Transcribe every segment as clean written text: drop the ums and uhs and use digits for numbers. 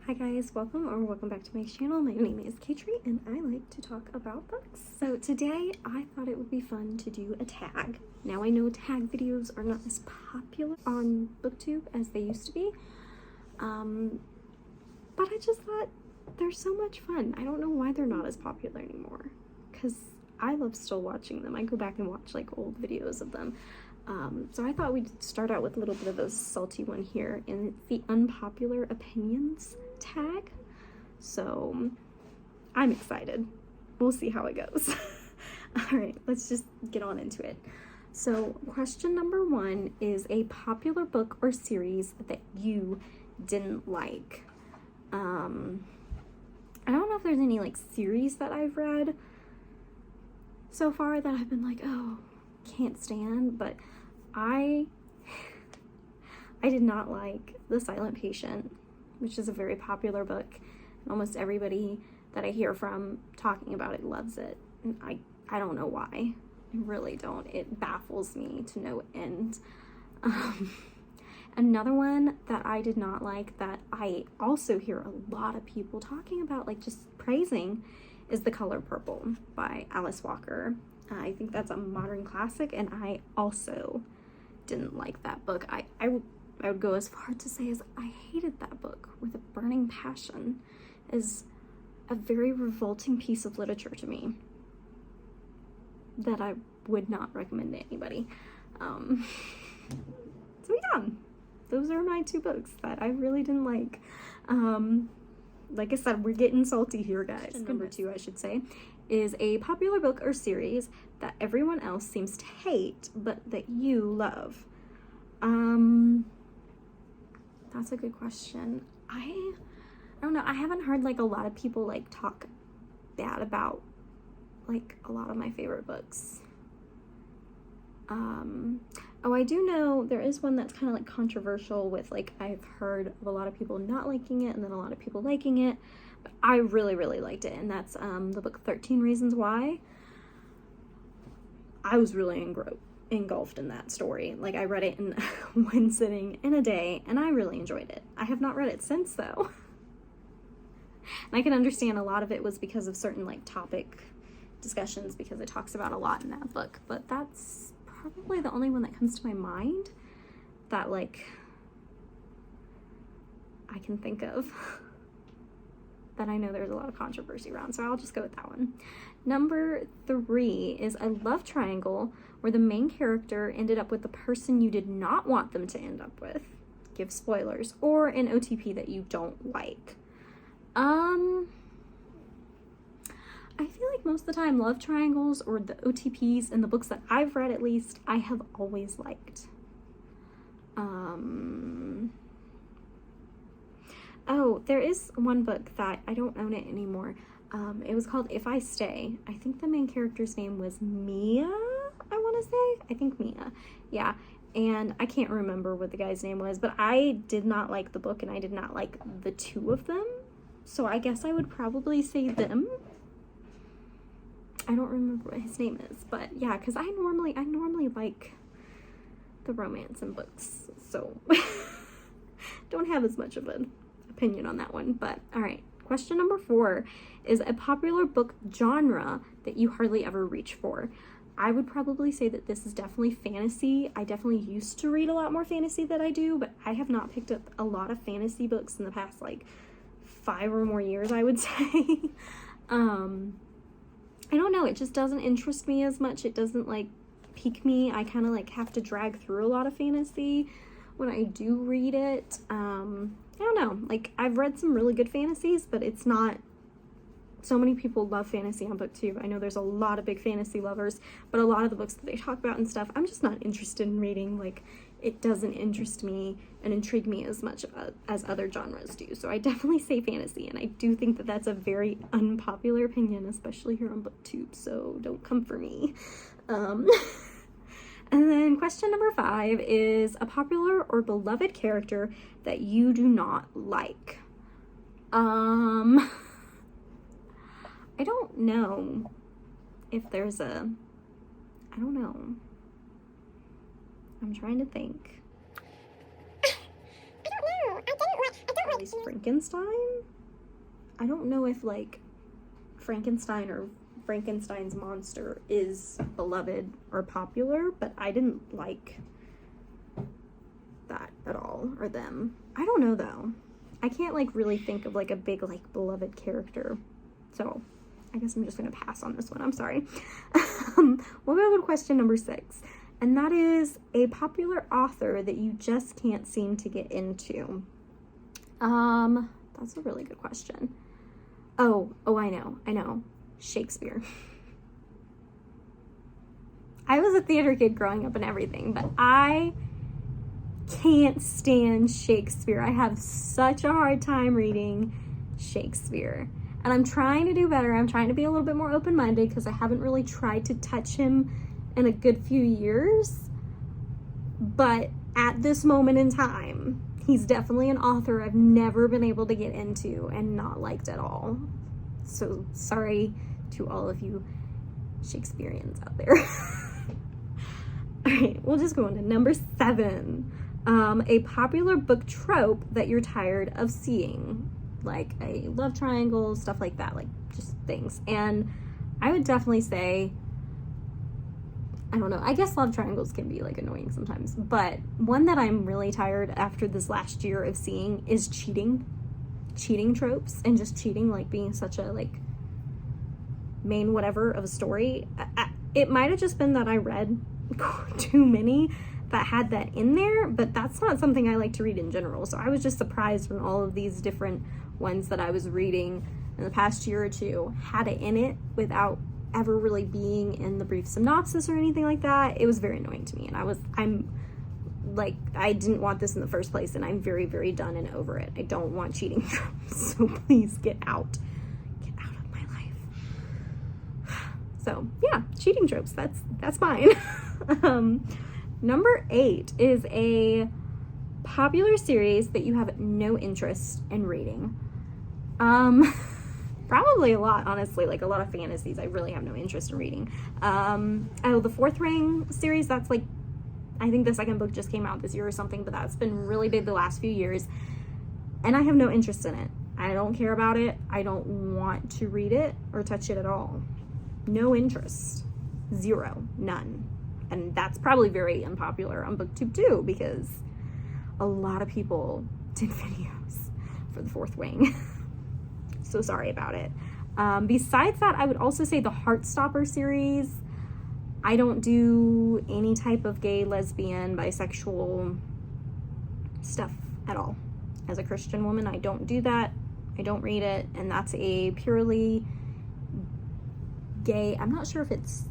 Hi guys, welcome back to my channel. My name is Katrie and I like to talk about books. So today I thought it would be fun to do a tag. Now I know tag videos are not as popular on BookTube as they used to be, but I just thought they're so much fun. I don't know why they're not as popular anymore, because I love still watching them. I go back and watch like old videos of them. So I thought we'd start out with a little bit of a salty one here, and it's the unpopular opinions tag. So I'm excited. We'll see how it goes. All right, let's just get on into it. So question number 1 is a popular book or series that you didn't like. I don't know if there's any like series that I've read so far that I've been like, oh, can't stand, but I did not like The Silent Patient, which is a very popular book, and almost everybody that I hear from talking about it loves it, and I don't know why. I really don't. It baffles me to no end. Another one that I did not like that I also hear a lot of people talking about, like just praising, is The Color Purple by Alice Walker. I think that's a modern classic, and I also didn't like that book. I would go as far to say as I hated that book with a burning passion. It is a very revolting piece of literature to me that I would not recommend to anybody. So yeah, those are my 2 books that I really didn't like. Like I said, we're getting salty here, guys. Number 2, I should say, is a popular book or series that everyone else seems to hate, but that you love. That's a good question. I don't know. I haven't heard like a lot of people like talk bad about like a lot of my favorite books. Oh, I do know there is one that's kind of like controversial with like, I've heard of a lot of people not liking it and then a lot of people liking it, but I really liked it, and that's the book 13 Reasons Why. I was really engulfed in that story. Like, I read it in one sitting in a day, and I really enjoyed it. I have not read it since though. And I can understand a lot of it was because of certain like topic discussions, because it talks about a lot in that book, but that's probably the only one that comes to my mind that like I can think of that I know there's a lot of controversy around, so I'll just go with that one. Number 3 is a love triangle where the main character ended up with the person you did not want them to end up with. Give spoilers. Or an OTP that you don't like. I feel like most of the time love triangles or the OTPs in the books that I've read, at least, I have always liked. Oh, there is one book that I don't own it anymore. It was called If I Stay. I think the main character's name was Mia, I want to say. I think Mia. Yeah. And I can't remember what the guy's name was, but I did not like the book and I did not like the 2 of them. So I guess I would probably say them. I don't remember what his name is, but yeah, because I normally like the romance in books, so don't have as much of an opinion on that one. But all right, question number 4 is a popular book genre that you hardly ever reach for. I would probably say that this is definitely fantasy. I definitely used to read a lot more fantasy than I do, but I have not picked up a lot of fantasy books in the past like 5 or more years, I would say. I don't know, it just doesn't interest me as much. It doesn't like pique me. I kind of like have to drag through a lot of fantasy when I do read it. I don't know, like I've read some really good fantasies, but it's not, so many people love fantasy on BookTube. I know there's a lot of big fantasy lovers, but a lot of the books that they talk about and stuff, I'm just not interested in reading. Like, it doesn't interest me and intrigue me as much as other genres do. So I definitely say fantasy, and I do think that that's a very unpopular opinion, especially here on BookTube, so don't come for me. And then question number 5 is a popular or beloved character that you do not like. I don't know if there's a, I don't know. I'm trying to think. I don't know. I don't really at least Frankenstein. I don't know if like Frankenstein or Frankenstein's monster is beloved or popular, but I didn't like that at all, or them. I don't know though. I can't like really think of like a big like beloved character. So I guess I'm just gonna pass on this one. I'm sorry. We'll go with question number 6. And that is a popular author that you just can't seem to get into. That's a really good question. Oh, I know. Shakespeare. I was a theater kid growing up and everything, but I can't stand Shakespeare. I have such a hard time reading Shakespeare. And I'm trying to do better. I'm trying to be a little bit more open-minded because I haven't really tried to touch him in a good few years. But at this moment in time, he's definitely an author I've never been able to get into and not liked at all. So sorry to all of you Shakespeareans out there. All right, we'll just go on to number 7. A popular book trope that you're tired of seeing, like a love triangle, stuff like that, like just things. And I would definitely say, I don't know, I guess love triangles can be like annoying sometimes, but one that I'm really tired after this last year of seeing is cheating tropes, and just cheating like being such a like main whatever of a story. It might have just been that I read too many that had that in there, but that's not something I like to read in general. So I was just surprised when all of these different ones that I was reading in the past year or two had it in it without ever really being in the brief synopsis or anything like that. It was very annoying to me, and I'm like, I didn't want this in the first place, and I'm very, very done and over it. I don't want cheating tropes, so please get out of my life. So yeah, cheating tropes, that's fine. Number 8 is a popular series that you have no interest in reading. Probably a lot, honestly, like a lot of fantasies I really have no interest in reading. The Fourth Ring series, that's like, I think the second book just came out this year or something, but that's been really big the last few years, and I have no interest in it. I don't care about it. I don't want to read it or touch it at all. No interest. 0. None. And that's probably very unpopular on BookTube too, because a lot of people did videos for the Fourth Wing. So sorry about it. Besides that, I would also say the Heartstopper series. I don't do any type of gay, lesbian, bisexual stuff at all. As a Christian woman, I don't do that. I don't read it, and that's a purely gay, I'm not sure if is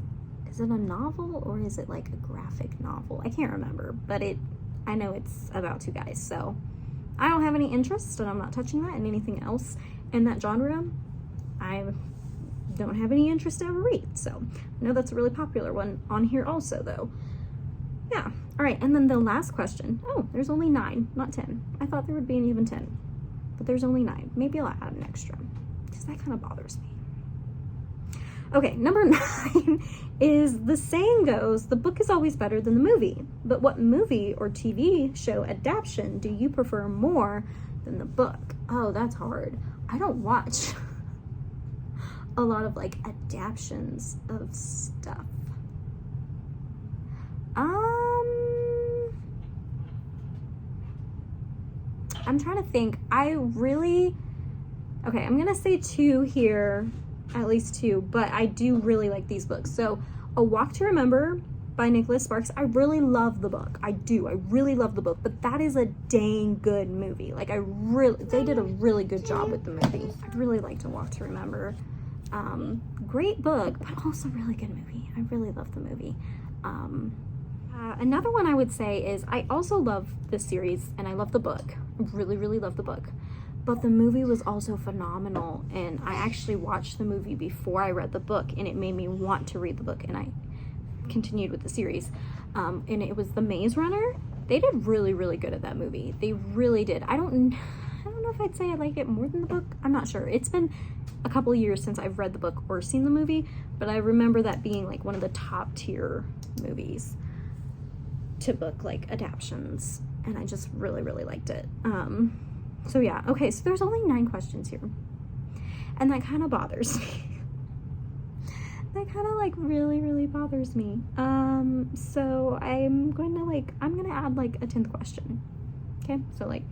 it a novel or is it like a graphic novel? I can't remember, but I know it's about 2 guys, so I don't have any interest, and I'm not touching that, and anything else in that genre, I don't have any interest to ever read. So I know that's a really popular one on here also, though. Yeah. All right, and then the last question. Oh, there's only 9, not 10. I thought there would be an even 10, but there's only 9. Maybe I'll add an extra, because that kind of bothers me. Okay, number 9 is, the saying goes, the book is always better than the movie. But what movie or TV show adaptation do you prefer more than the book? Oh, that's hard. I don't watch a lot of like adaptions of stuff. I'm trying to think. Okay, I'm gonna say 2 here, at least 2, but I do really like these books. So A Walk to Remember by Nicholas Sparks, I really love the book. I really love the book, but that is a dang good movie. Like they did a really good job with the movie. I really liked A Walk to Remember. Great book, but also really good movie. I really love the movie. Another one I would say is, I also love this series and I love the book. I really, really love the book. But the movie was also phenomenal, and I actually watched the movie before I read the book, and it made me want to read the book, and I continued with the series. And it was The Maze Runner. They did really, really good at that movie. They really did. I don't know if I'd say I like it more than the book. I'm not sure. It's been a couple of years since I've read the book or seen the movie, but I remember that being like one of the top tier movies to book like adaptions, and I just really, really liked it. So yeah, okay, so there's only 9 questions here. And that kind of bothers me. That kind of like really bothers me. So I'm gonna add like a 10th question. Okay, so like,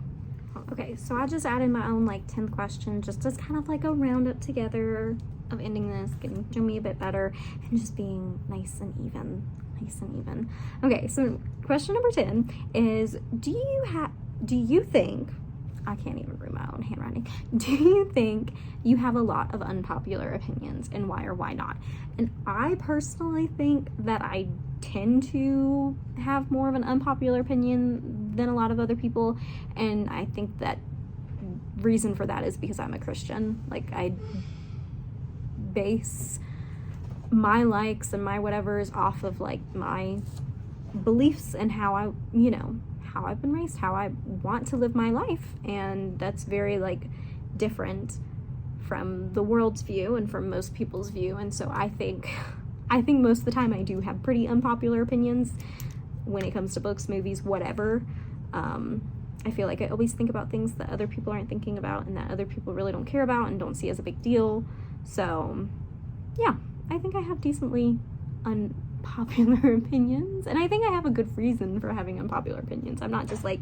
okay, so I just added my own like 10th question just as kind of like a roundup together of ending this, getting to know me a bit better, and just being nice and even. Okay, so question number 10 is, do you think, I can't even read my own handwriting, do you think you have a lot of unpopular opinions, and why or why not? And I personally think that I tend to have more of an unpopular opinion than a lot of other people, and I think that reason for that is because I'm a Christian. Like, I base my likes and my whatevers off of like my beliefs and how I've been raised, how I want to live my life, and that's very like different from the world's view and from most people's view. And so I think most of the time I do have pretty unpopular opinions when it comes to books, movies, whatever. I feel like I always think about things that other people aren't thinking about and that other people really don't care about and don't see as a big deal. So yeah, I think I have decently unpopular opinions, and I think I have a good reason for having unpopular opinions. I'm not just like,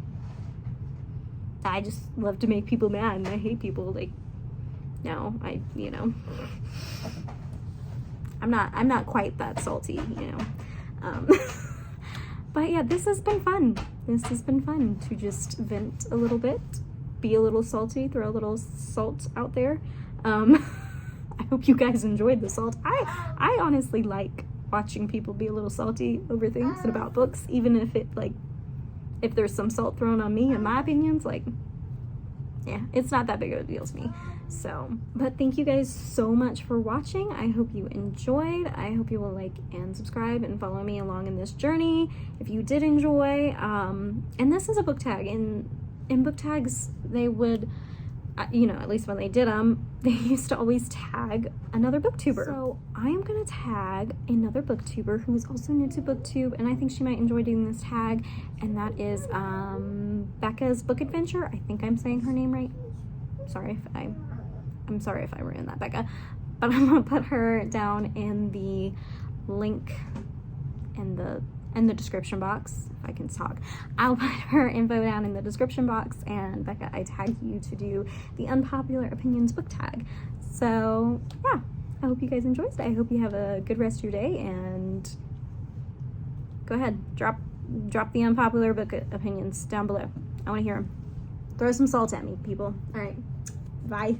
I just love to make people mad and I hate people. Like, no, I'm not quite that salty, but yeah, this has been fun. To just vent a little bit, be a little salty, throw a little salt out there. I hope you guys enjoyed the salt. I honestly like watching people be a little salty over things and about books, even if there's some salt thrown on me and my opinions, like, yeah, it's not that big of a deal to me. So, but thank you guys so much for watching. I hope you enjoyed. I hope you will like and subscribe and follow me along in this journey if you did enjoy. And this is a book tag. In book tags, they would, at least when they did them, they used to always tag another booktuber. So I am gonna tag another booktuber who is also new to booktube, and I think she might enjoy doing this tag, and that is Becca's Book Adventure. I think I'm saying her name right. I'm sorry if I ruined that, Becca, but I'm gonna put her down in the link in the description box. If I can talk, I'll put her info down in the description box, and Becca, I tagged you to do the Unpopular Opinions book tag. So yeah, I hope you guys enjoyed. I hope you have a good rest of your day, and go ahead, drop the unpopular book opinions down below. I want to hear them. Throw some salt at me, people. All right, bye.